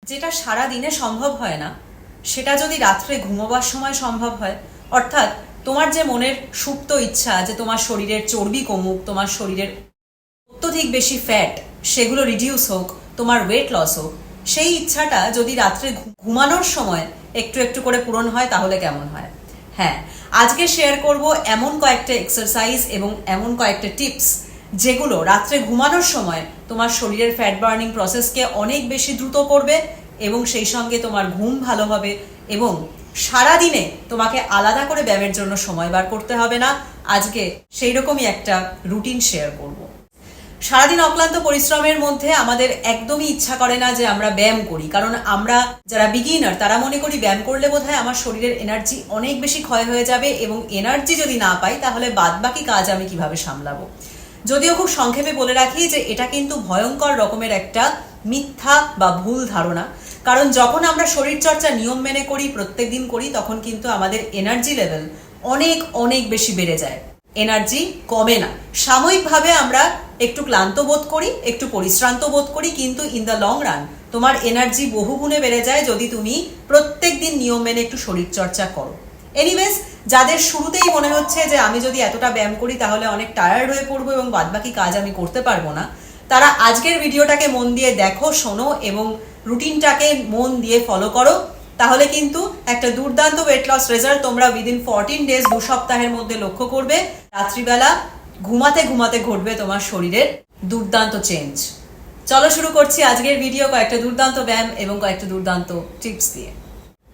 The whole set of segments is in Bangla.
যেটা সারা দিনে সম্ভব হয় না সেটা যদি রাত্রে ঘুমোবার সময় সম্ভব হয়, অর্থাৎ তোমার যে মনের সুপ্ত ইচ্ছা যে তোমার শরীরের চর্বি কমুক, তোমার শরীরের অত্যধিক বেশি ফ্যাট সেগুলো রিডিউস হোক, তোমার ওয়েট লস হোক, সেই ইচ্ছাটা যদি রাত্রে ঘুমানোর সময় একটু একটু করে পূরণ হয় তাহলে কেমন হয়? হ্যাঁ, আজকে শেয়ার করব এমন কয়েকটা এক্সারসাইজ এবং এমন কয়েকটা টিপস যেগুলো রাত্রে ঘুমানোর সময় তোমার শরীরের ফ্যাট বার্নিং প্রসেসকে অনেক বেশি দ্রুত করবে এবং সেই সঙ্গে তোমার ঘুম ভালো হবে এবং সারাদিনে তোমাকে আলাদা করে ব্যায়ামের জন্য সময় বার করতে হবে না। আজকে সেই রকমই একটা রুটিন শেয়ার করব। সারাদিন অক্লান্ত পরিশ্রমের মধ্যে আমাদের একদমই ইচ্ছা করে না যে আমরা ব্যায়াম করি, কারণ আমরা যারা বিগিনার তারা মনে করি ব্যায়াম করলে বোধহয় আমার শরীরের এনার্জি অনেক বেশি ক্ষয় হয়ে যাবে এবং এনার্জি যদি না পাই তাহলে বাদবাকি কাজ আমি কিভাবে সামলাবো। যদিও খুব সংক্ষেপে বলে রাখি যে এটা কিন্তু ভয়ঙ্কর রকমের একটা মিথ্যা বা ভুল ধারণা, কারণ যখন আমরা শরীরচর্চা নিয়ম মেনে করি, প্রত্যেকদিন করি, তখন কিন্তু আমাদের এনার্জি লেভেল অনেক অনেক বেশি বেড়ে যায়, এনার্জি কমে না। সাময়িকভাবে আমরা একটু ক্লান্ত বোধ করি, একটু পরিশ্রান্ত বোধ করি, কিন্তু ইন দ্য লং রান তোমার এনার্জি বহুগুণে বেড়ে যায় যদি তুমি প্রত্যেকদিন নিয়ম মেনে একটু শরীরচর্চা করো। এনিওয়েজ, যাদের শুরুতেই মনে হচ্ছে যে আমি যদি এতটা ব্যায়াম করি তাহলে অনেক টায়ার্ড হয়ে পড়বো এবং বাদবাকি কাজ আমি করতে পারবো না, তারা আজকের ভিডিওটাকে মন দিয়ে দেখো, শোনো এবং রুটিনটাকে মন দিয়ে ফলো করো। তাহলে কিন্তু একটা দুর্দান্ত ওয়েট লস রেজাল্ট তোমরা উইদিন 14 ডেজ, 2 সপ্তাহের মধ্যে লক্ষ্য করবে। রাত্রিবেলা ঘুমাতে ঘুমাতে ঘটবে তোমার শরীরের দুর্দান্ত চেঞ্জ। চলো শুরু করছি আজকের ভিডিও কয়েকটা দুর্দান্ত ব্যায়াম এবং কয়েকটা দুর্দান্ত টিপস দিয়ে।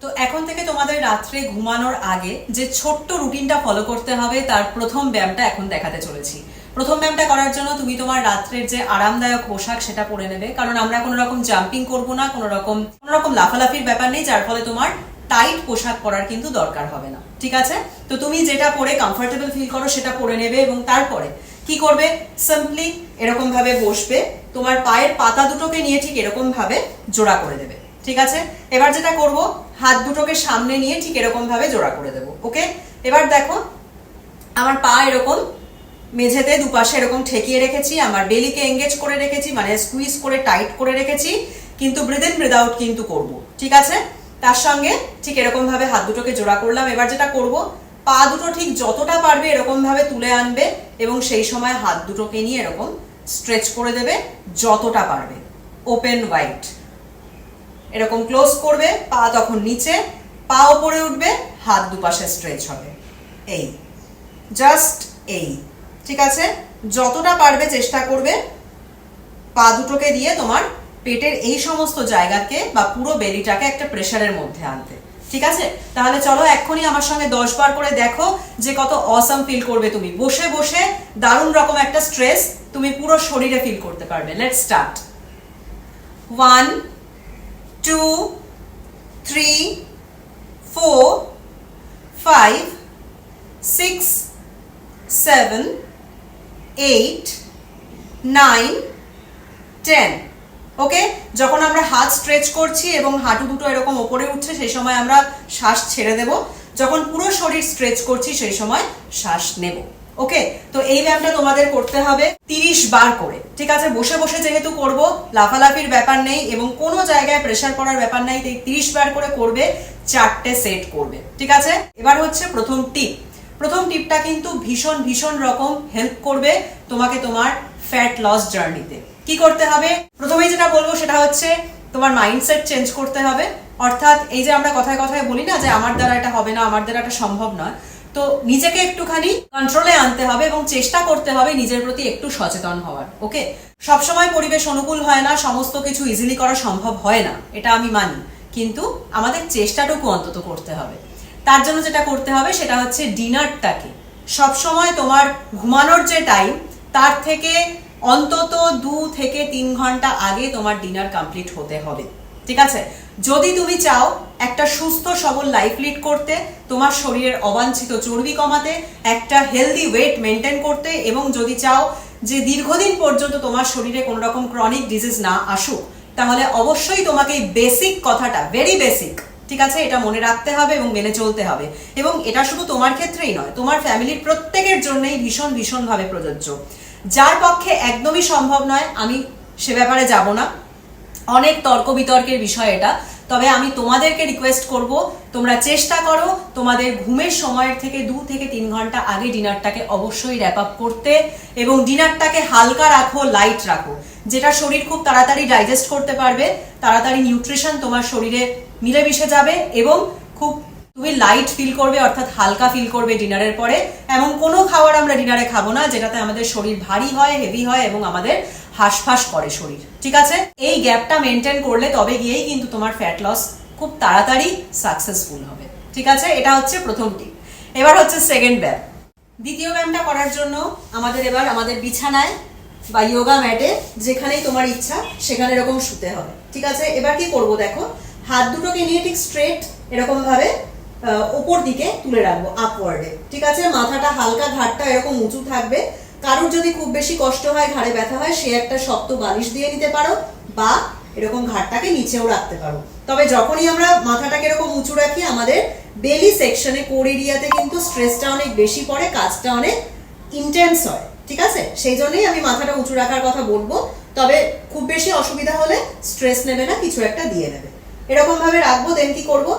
তো এখন থেকে তোমাদের রাত্রে ঘুমানোর আগে যে ছোট্ট রুটিনটা ফলো করতে হবে তার প্রথম ব্যায়ামটা এখন দেখাতে চলেছি। প্রথম ব্যায়ামটা করার জন্য তুমি তোমার রাত্রের যে আরামদায়ক পোশাক সেটা পরে নেবে, কারণ আমরা কোনো রকম জাম্পিং করবো না, কোনো রকম লাফালাফির ব্যাপার নেই, যার ফলে তোমার টাইট পোশাক পরার কিন্তু দরকার হবে না। ঠিক আছে? তো তুমি যেটা পরে কমফোর্টেবল ফিল করো সেটা পরে নেবে এবং তারপরে কি করবে, সিম্পলি এরকম ভাবে বসবে, তোমার পায়ের পাতা দুটোকে নিয়ে ঠিক এরকম ভাবে জোড়া করে দেবে। ঠিক আছে? এবার যেটা করব, হাত দুটোকে সামনে নিয়ে ঠিক এরকম ভাবে জোড়া করে দেবো। ওকে? এবার দেখো আমার পা এরকম মেঝেতে দুপাশে এরকম ঠেকিয়ে রেখেছি, আমার বেলিকে এঙ্গেজ করে রেখেছি, মানে স্কুইজ করে টাইট করে রেখেছি, কিন্তু ব্রিথ ইন ব্রিথ আউট কিন্তু করব। ঠিক আছে? তার সঙ্গে ঠিক এরকম ভাবে হাত দুটোকে জোড়া করলাম। এবার যেটা করব, পা দুটো ঠিক যতটা পারবে এরকম ভাবে তুলে আনবে এবং সেই সময় হাত দুটোকে নিয়ে এরকম স্ট্রেচ করে দেবে যতটা পারবে, ওপেন ওয়াইড এরকম ক্লোজ করবে। পা তখন নিচে, পা উপরে উঠবে, হাত দুপাশে স্ট্রেচ হবে, এই জাস্ট এই। ঠিক আছে? যতটা পারবে চেষ্টা করবে পা দুটোকে দিয়ে তোমার পেটের এই সমস্ত জায়গাকে বা পুরো বেলিটাকে একটা প্রেসারের মধ্যে আনতে। ঠিক আছে? তাহলে চলো এক্ষুনি আমার সঙ্গে 10 বার করে দেখো যে কত অসাম ফিল করবে। তুমি বসে বসে দারুণ রকম একটা স্ট্রেস তুমি পুরো শরীরে ফিল করতে পারবে। Let's start. 1 2 3 4 5 6 7 8 9 10। ওকে? যখন আমরা হাত স্ট্রেচ করছি এবং হাঁটু দুটো এরকম ওপরে উঠছে সেই সময় আমরা শ্বাস ছেড়ে দেব, যখন পুরো শরীর স্ট্রেচ করছি সেই সময় শ্বাস নেব। ওকে? তো এই ব্যায়ামটা তোমাদের করতে হবে 30 বার করে। ঠিক আছে? বসে বসে যেহেতু করব, লাফালাফির ব্যাপার নেই এবং কোনো জায়গায় প্রেসার পড়ার ব্যাপার নাই, তাই 30 বার করে করবে, 4টে সেট করবে। ঠিক আছে? এবার হচ্ছে প্রথম টিপ। প্রথম টিপটা কিন্তু ভীষণ ভীষণ রকম হেল্প করবে তোমাকে তোমার ফ্যাট লস জার্নিতে। কি করতে হবে? প্রথমেই যেটা বলবো সেটা হচ্ছে তোমার মাইন্ডসেট চেঞ্জ করতে হবে। অর্থাৎ এই যে আমরা কথায় কথায় বলি না যে আমার দ্বারা এটা হবে না, আমার দ্বারা এটা সম্ভব নয়, তো নিজেকে একটুখানি কন্ট্রোলে আনতে হবে এবং চেষ্টা করতে হবে নিজের প্রতি একটু সচেতন হওয়ার। ওকে? সবসময় পরিবেশ অনুকূল হয় না, সমস্ত কিছু ইজিলি করা সম্ভব হয় না, এটা আমি মানি, কিন্তু আমাদের চেষ্টাটুকু অন্তত করতে হবে। তার জন্য যেটা করতে হবে সেটা হচ্ছে ডিনারটাকে সবসময় তোমার ঘুমানোর যে টাইম তার থেকে অন্তত 2 থেকে 3 ঘন্টা আগে তোমার ডিনার কমপ্লিট হতে হবে। ঠিক আছে? যদি তুমি চাও একটা সুস্থ সবল লাইফ লিড করতে, তোমার শরীরের অবাঞ্ছিত চর্বি কমাতে, একটা হেলদি ওয়েট মেনটেন করতে এবং যদি চাও যে দীর্ঘদিন পর্যন্ত তোমার শরীরে কোনো রকম ক্রনিক ডিজিজ না আসুক, তাহলে অবশ্যই তোমাকে এই বেসিক কথাটা, ভেরি বেসিক, ঠিক আছে, এটা মনে রাখতে হবে এবং মেনে চলতে হবে। এবং এটা শুধু তোমার ক্ষেত্রেই নয়, তোমার ফ্যামিলির প্রত্যেকের জন্যই ভীষণ ভীষণভাবে প্রযোজ্য। যার পক্ষে একদমই সম্ভব নয় আমি সে ব্যাপারে যাব না, অনেক তর্ক বিতর্কের বিষয় এটা, তবে আমি তোমাদেরকে রিকোয়েস্ট করব তোমরা চেষ্টা করো তোমাদের ঘুমের সময়ের থেকে 2 থেকে 3 ঘন্টা আগে ডিনারটাকে অবশ্যই র্যাপ আপ করতে, এবং ডিনারটাকে হালকা রাখো, লাইট রাখো, যেটা শরীর খুব তাড়াতাড়ি ডাইজেস্ট করতে পারবে, তাড়াতাড়ি নিউট্রিশন তোমার শরীরে মিলেমিশে যাবে এবং খুব তুমি লাইট ফিল করবে, অর্থাৎ হালকা ফিল করবে ডিনারের পরে। এমন কোনো খাবার আমরা ডিনারে খাবো না যেটাতে আমাদের শরীর ভারী হয়, হেভি হয় এবং আমাদের হাঁসফাঁস করে শরীর, ঠিক আছে? এই গ্যাপটা মেনটেন করলে তবে গিয়েই কিন্তু তোমার ফ্যাট লস খুব তাড়াতাড়ি সাকসেসফুল হবে, ঠিক আছে? এটা হচ্ছে প্রথম টিপ। এবার হচ্ছে সেকেন্ড ব্যায়াম। দ্বিতীয় ব্যায়ামটা করার জন্য আমাদের এবার আমাদের বিছানায় বা যোগা ম্যাটে, যেখানেই তোমার ইচ্ছা সেখানে এরকম শুতে হবে, ঠিক আছে? এবার কি করব দেখো, হাত দুটোকে নিয়ে ঠিক স্ট্রেট এরকম ভাবে উপর দিকে তুলে রাখবো, আপওয়ার্ডে, ঠিক আছে? মাথাটা হালকা, ঘাড়টা এরকম উঁচু থাকবে। কারোর যদি খুব বেশি কষ্ট হয়, ঘাড়ে ব্যথা হয়, সে একটা শক্ত বালিশ দিয়ে নিতে পারো, বা এরকম ঘাড়টাকে নিচেও রাখতে পারো। তবে যখনই আমরা মাথাটাকে এরকম উঁচু রাখি, আমাদের বেলি সেকশনে, কোর এরিয়াতে কিন্তু স্ট্রেসটা অনেক বেশি পড়ে, কাজটা অনেক ইন্টেন্স হয়, ঠিক আছে? সেই জন্যই আমি মাথাটা উঁচু রাখার কথা বলবো। তবে খুব বেশি অসুবিধা হলে স্ট্রেস নেবে না, কিছু একটা দিয়ে নেবে। এরকম ভাবে রাখবো। দেন কি করবো,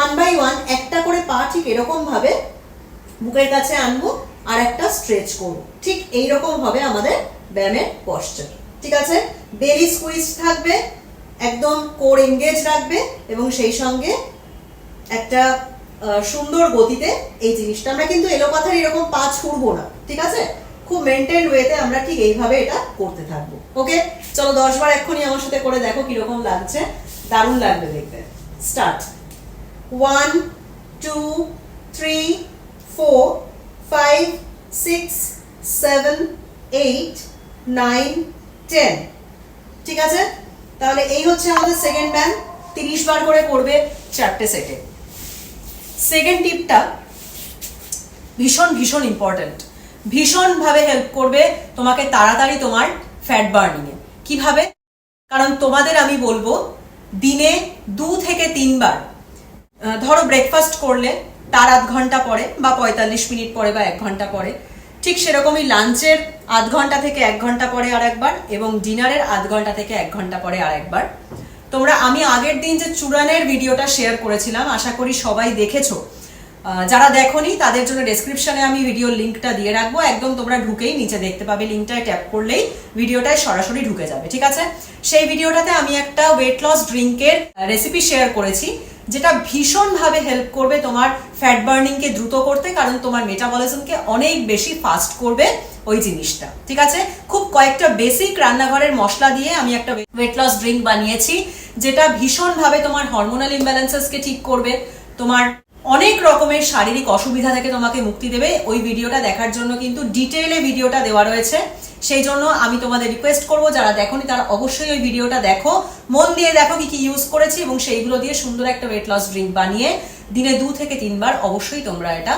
1 বাই 1 একটা করে পা ঠিক এরকম ভাবে বুকের কাছে আনবো আর একটা স্ট্রেচ করবো। ঠিক এইরকম হবে আমাদের ব্যায়ামের পশ্চার, ঠিক আছে? বেলি স্কুইজ থাকবে, একদম কোর এনগেজ রাখবে এবং সেই সঙ্গে একটা সুন্দর গতিতে এই জিনিসটা, আমরা কিন্তু এলোপাথারি এরকম পা ছুড়বো না, ঠিক আছে? খুব মেনটেন ওয়েতে আমরা ঠিক এইভাবে এটা করতে থাকবো। ওকে, চলো 10 বার এক্ষুনি আমার সাথে করে দেখো কিরকম লাগছে। দারুণ লাগবে দেখতে। স্টার্ট। 1 2 3 4 5 6 7 8 9 10, ঠিক আছে? তাহলে এই হচ্ছে আমাদের সেকেন্ড ব্যায়াম। 30 বার করে করবে 4টে সেটে। সেকেন্ড টিপটা ভীষণ ভীষণ ইম্পর্টেন্ট, ভীষণ ভাবে হেল্প করবে তোমাকে তাড়াতাড়ি তোমার ফ্যাট বার্নিং এ। কিভাবে? কারণ তোমাদের আমি বলবো দিনে 2 থেকে 3 বার, ধরো ব্রেকফাস্ট করলে তার আধ ঘন্টা পরে বা 45 মিনিট পরে বা 1 ঘন্টা পরে, ঠিক সেরকমই লাঞ্চের আধ ঘন্টা থেকে 1 ঘন্টা পরে আর একবার, এবং ডিনারের আধ ঘন্টা থেকে 1 ঘন্টা পরে আর একবার। তোমরা, আমি আগের দিন যে চূড়ানের ভিডিওটা শেয়ার করেছিলাম, আশা করি সবাই দেখেছো। যারা দেখোনি তাদের জন্য ডেসক্রিপশনে আমি ভিডিওর লিঙ্কটা দিয়ে রাখবো, একদম তোমরা ঢুকেই নিচে দেখতে পাবে, লিঙ্কটায় ট্যাপ করলেই ভিডিওটায় সরাসরি ঢুকে যাবে, ঠিক আছে? সেই ভিডিওটাতে আমি একটা ওয়েট লস ড্রিঙ্কের রেসিপি শেয়ার করেছি, যেটা ভীষণভাবে হেল্প করবে তোমার ফ্যাট বার্নিংকে দ্রুত করতে, কারণ তোমার মেটাবলিজমকে অনেক বেশি ফাস্ট করবে ওই জিনিসটা, ঠিক আছে? খুব কয়েকটা বেসিক রান্নাঘরের মশলা দিয়ে আমি একটা ওয়েট লস ড্রিঙ্ক বানিয়েছি, যেটা ভীষণভাবে তোমার হরমোনাল ইমব্যালেন্সেসকে ঠিক করবে, তোমার অনেক রকমের শারীরিক অসুবিধা থেকে তোমাকে মুক্তি দেবে। ওই ভিডিওটা দেখার জন্য কিন্তু ডিটেইলে ভিডিওটা দেওয়া রয়েছে, সেই জন্য আমি তোমাদের রিকোয়েস্ট করবো যারা দেখোনি তারা অবশ্যই ওই ভিডিওটা দেখো, মন দিয়ে দেখো কি কি ইউজ করেছি, এবং সেইগুলো দিয়ে সুন্দর একটা ওয়েট লস ড্রিঙ্ক বানিয়ে দিনে 2 থেকে 3 বার অবশ্যই তোমরা এটা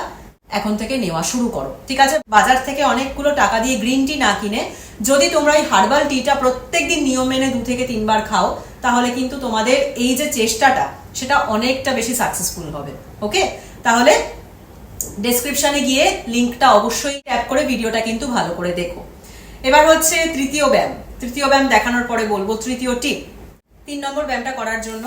এখন থেকে নেওয়া শুরু করো, ঠিক আছে? বাজার থেকে অনেকগুলো টাকা দিয়ে গ্রিন টি না কিনে যদি তোমরা এই হার্বাল টিটা প্রত্যেকদিন নিয়ম মেনে 2 থেকে 3 বার খাও, তাহলে কিন্তু তোমাদের এই যে চেষ্টাটা সেটা অনেকটা বেশি সাকসেসফুল হবে। ওকে, তাহলে ডেসক্রিপশনে গিয়ে লিঙ্কটা অবশ্যই ট্যাপ করে ভিডিওটা কিন্তু ভালো করে দেখো। এবার হচ্ছে তৃতীয় ব্যায়াম। তৃতীয় ব্যায়াম দেখানোর পরে বলবো তৃতীয় টিপ। 3 নম্বর ব্যায়ামটা করার জন্য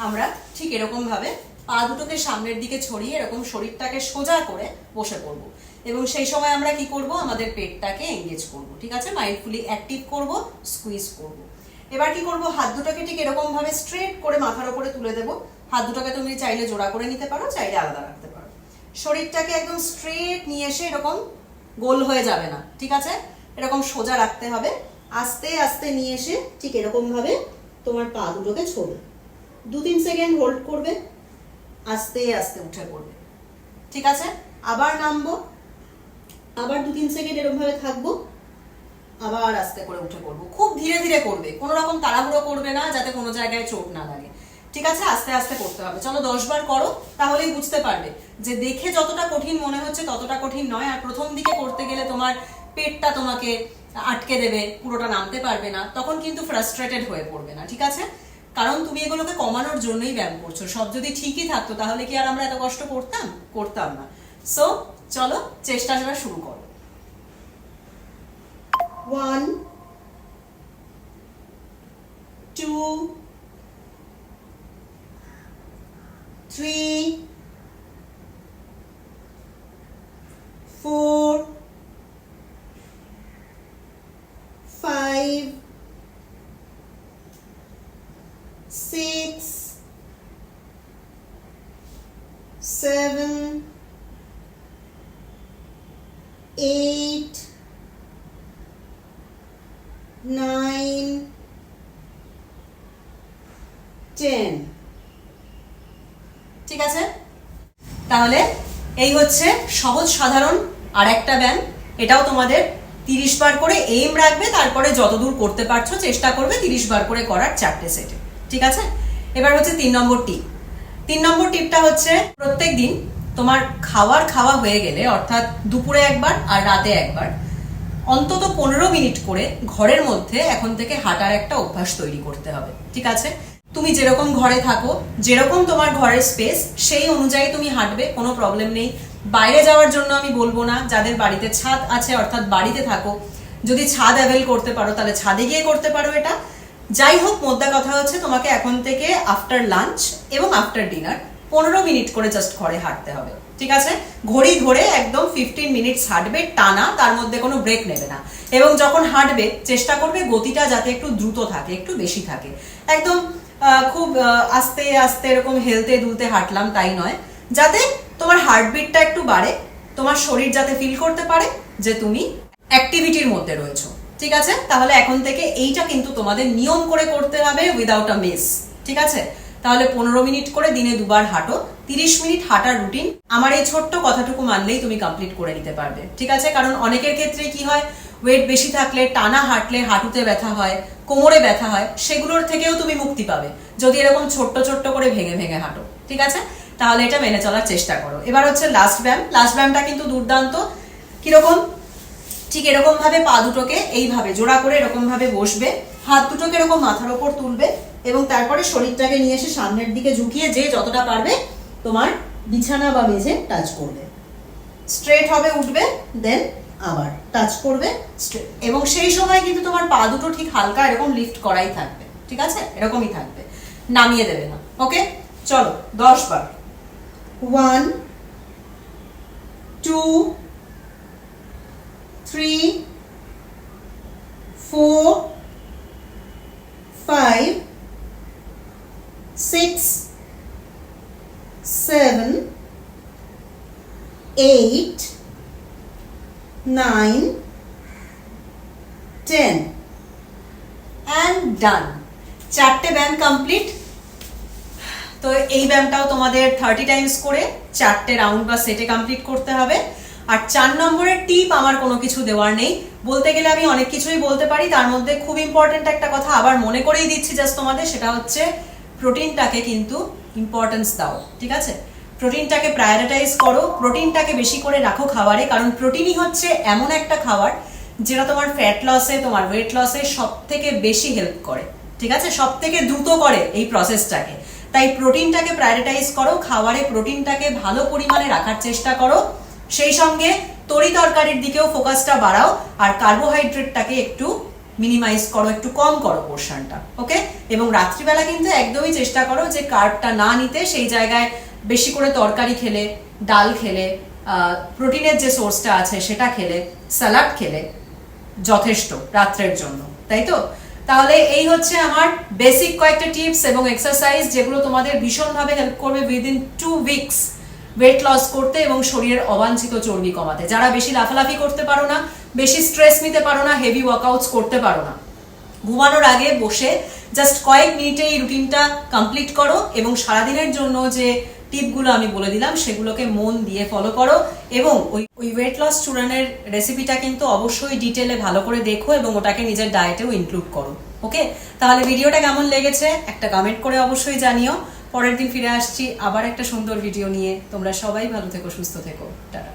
আমরা ঠিক এরকম ভাবে পা দুটোকে সামনের দিকে ছড়িয়ে এরকম শরীরটাকে সোজা করে বসে পড়ব, এবং সেই সময় আমরা কি করব, আমাদের পেটটাকে এঙ্গেজ করব, ঠিক আছে? মাইন্ডফুলি অ্যাক্টিভ করব, স্কুইজ করব। এবার কি করব, হাত দুটোকে ঠিক এরকম ভাবে স্ট্রেট করে মাথার উপরে তুলে দেব। হাত দুটোকে তুমি চাইলে জোড়া করে নিতে পারো, চাইলে আলাদা রাখতে পারো। শরীরটাকে একদম স্ট্রেট নিয়ে এসে এরকম গোল হয়ে যাবে না, ঠিক আছে? এরকম সোজা রাখতে হবে। আস্তে আস্তে নিয়ে এসে ঠিক এরকম ভাবে তোমার পা দুটোকে ছড়বে, 2-3 সেকেন্ড হোল্ড করবে, আস্তে আস্তে উঠে পড়বে, ঠিক আছে? আবার নামবো, আবার 2-3 সেকেন্ড এরকম ভাবে থাকবো, আবার আস্তে করে উঠে পড়বো। খুব ধীরে ধীরে করবে, কোনো রকম তাড়াহুড়ো করবে না, যাতে কোনো জায়গায় চোট না লাগে, ঠিক আছে? আস্তে আস্তে করতে হবে। চলো 10 বার করো, তাহলেই বুঝতে পারবে যে দেখে যতটা কঠিন মনে হচ্ছে ততটা কঠিন নয়। আর প্রথম দিকে করতে গেলে তোমার পেটটা তোমাকে আটকে দেবে, পুরোটা নামতে পারবে না, তখন কিন্তু ফ্রাস্ট্রেটেড হয়ে পড়বে না, ঠিক আছে? কারণ তুমি এগুলোকে কমানোর জন্যই ব্যায়াম করছো। সব যদি ঠিকই থাকতো তাহলে কি আর আমরা এত কষ্ট করতাম না। সো চলো চেষ্টাটা শুরু করো। 1 2 3 4 5 6 7 8 9 10 ঠিক আছে। তাহলে এই হচ্ছে সহজ সাধারণ আর একটা ব্যায়াম। এটাও তোমাদের 30 বার করে এইম রাখবে, তারপরে যতদূর করতে পারছো চেষ্টা করবে 30 বার করে করার 4টে সেটে। ঠিক আছে। এবার হচ্ছে 3 নম্বর টিপ। 3 নম্বর টিপটা হচ্ছে প্রত্যেক দিন তোমার খাওয়া হয়ে গেলে, অর্থাৎ দুপুরে একবার আর রাতে একবার, অন্তত 15 মিনিট করে ঘরের মধ্যে এখন থেকে হাঁটার একটা অভ্যাস তৈরি করতে হবে। ঠিক আছে। তুমি যেরকম ঘরে থাকো, যেরকম তোমার ঘরের স্পেস, সেই অনুযায়ী তুমি হাঁটবে, কোনো প্রবলেম নেই। বাইরে যাওয়ার জন্য আমি বলবো না। যাদের বাড়িতে ছাদ আছে, অর্থাৎ বাড়িতে থাকো, যদি ছাদ অ্যাভেল করতে পারো তাহলে ছাদে গিয়ে করতে পারো এটা। যাই হোক, মোদ্দা কথা হচ্ছে তোমাকে এখন থেকে আফটার লাঞ্চ এবং আফটার ডিনার 15 মিনিট করে জাস্ট ঘরে হাঁটতে হবে। ঠিক আছে। ঘড়ি ধরে একদম 15 মিনিটস হাঁটবে টানা, তার মধ্যে কোনো ব্রেক নেবে না। এবং যখন হাঁটবে চেষ্টা করবে গতিটা যাতে একটু দ্রুত থাকে, একটু বেশি থাকে। একদম খুব আস্তে আস্তে এরকম হেলতে দুলতে হাঁটলাম তাই নয়, যাতে তোমার হার্টবিটটা একটু বাড়ে, তোমার শরীর যাতে ফিল করতে পারে যে তুমি অ্যাক্টিভিটির মধ্যে রয়েছো। ঠিক আছে। তাহলে এখন থেকে এইটা কিন্তু তোমাদের নিয়ম করে করতে হবে, উইদাউট আ মিস। ঠিক আছে। তাহলে 15 মিনিট করে দিনে দুবার হাঁটো। 30 মিনিট হাঁটার রুটিন আমার এই ছোট্ট কথাটুকু মানলেই তুমি কমপ্লিট করে নিতে পারবে। ঠিক আছে। কারণ অনেকের ক্ষেত্রে কি হয়, ওয়েট বেশি থাকলে, টানা হাঁটলে হাঁটুতে ব্যথা হয়, কোমরে ব্যথা হয়, সেগুলোর থেকেও তুমি মুক্তি পাবে যদি এরকম ছোট্ট ছোট্ট করে ভেঙে ভেঙে হাঁটো। ঠিক আছে। তাহলে এটা মেনে চলার চেষ্টা করো। এবার হচ্ছে লাস্ট ব্যায়াম। লাস্ট ব্যায়ামটা কিন্তু দুর্দান্ত। কিরকম? ঠিক এরকম ভাবে পা দুটোকে এইভাবে জোড়া করে এরকম ভাবে বসবে, হাত দুটোকে এরকম মাথার ওপর তুলবে এবং তারপরে শরীরটাকে নিয়ে এসে সামনের দিকে ঝুঁকিয়ে যে যতটা পারবে তোমার বিছানা বা মেঝে টাচ করবে। স্ট্রেট হবে, উঠবে, দেন আবার টাচ করবে স্ট্রেট। এবং সেই সময় কিন্তু তোমার পা দুটো ঠিক হালকা এরকম লিফট করাই থাকবে। ঠিক আছে। এরকমই থাকবে, নামিয়ে দেবে না। ওকে, চলো 10 বার। 1 2 3 4 5 6 7 8 9 10 and done। 4টে ব্যায়াম কমপ্লিট। তো এই ব্যায়ামটাও তোমাদের 30 টাইমস করে 4টে রাউন্ড বা সেটে কমপ্লিট করতে হবে। আর 4 নম্বরের টিপ আমার কোনো কিছু দেওয়ার নেই। বলতে গেলে আমি অনেক কিছুই বলতে পারি, তার মধ্যে খুব ইম্পর্টেন্ট একটা কথা আবার মনে করেই দিচ্ছি জাস্ট তোমাদের, সেটা হচ্ছে প্রোটিনটাকে কিন্তু ইম্পর্টেন্স দাও। ঠিক আছে। প্রোটিনটাকে প্রায়োরিটাইজ করো, প্রোটিনটাকে বেশি করে রাখো খাবারে, কারণ প্রোটিনই হচ্ছে এমন একটা খাবার যেটা তোমার ফ্যাট লসে, তোমার ওয়েট লসে সব থেকে বেশি হেল্প করে। ঠিক আছে। সব থেকে দ্রুত করে এই প্রসেসটাকে। তাই প্রোটিনটাকে প্রায়োরিটাইজ করো, খাবারে প্রোটিনটাকে ভালো পরিমাণে রাখার চেষ্টা করো। সেই সঙ্গে তরি তরকারির দিকেও ফোকাসটা বাড়াও, আর কার্বোহাইড্রেটটাকে একটু মিনিমাইজ করো, একটু কম করো পোরশনটা। ওকে। এবং রাত্রিবেলা কিন্তু একদমই চেষ্টা করো যে কার্বটা না নিতে, সেই জায়গায় বেশি করে তরকারি খেলে, ডাল খেলে, প্রোটিনের যে সোর্সটা আছে সেটা খেলে, স্যালাড খেলে যথেষ্ট রাত্রের জন্য। তাই তো? তাহলে এই হচ্ছে আমার বেসিক কয়েকটা টিপস এবং এক্সারসাইজ, যেগুলো তোমাদের ভীষণভাবে হেল্প করবে উইদিন 2 উইকস ওয়েট লস করতে এবং শরীরের অবাঞ্ছিত চর্বি কমাতে। যারা বেশি লাফালাফি করতে পারো না, বেশি স্ট্রেস নিতে পারো না, হেভি ওয়ার্কআউটস করতে পারো না, ঘুমানোর আগে বসে জাস্ট কয়েক মিনিটে এই রুটিনটা কমপ্লিট করো এবং সারাদিনের জন্য যে টিপগুলো আমি বলে দিলাম সেগুলোকে মন দিয়ে ফলো করো। এবং ওই ওয়েট লস চূর্ণের রেসিপিটা কিন্তু অবশ্যই ডিটেলে ভালো করে দেখো এবং ওটাকে নিজের ডায়েটেও ইনক্লুড করো। ওকে। তাহলে ভিডিওটা কেমন লেগেছে একটা কমেন্ট করে অবশ্যই জানিও। পরের দিন ফিরে আসছি আবার একটা সুন্দর ভিডিও নিয়ে। তোমরা সবাই ভালো থেকো, সুস্থ থেকো। টাটা।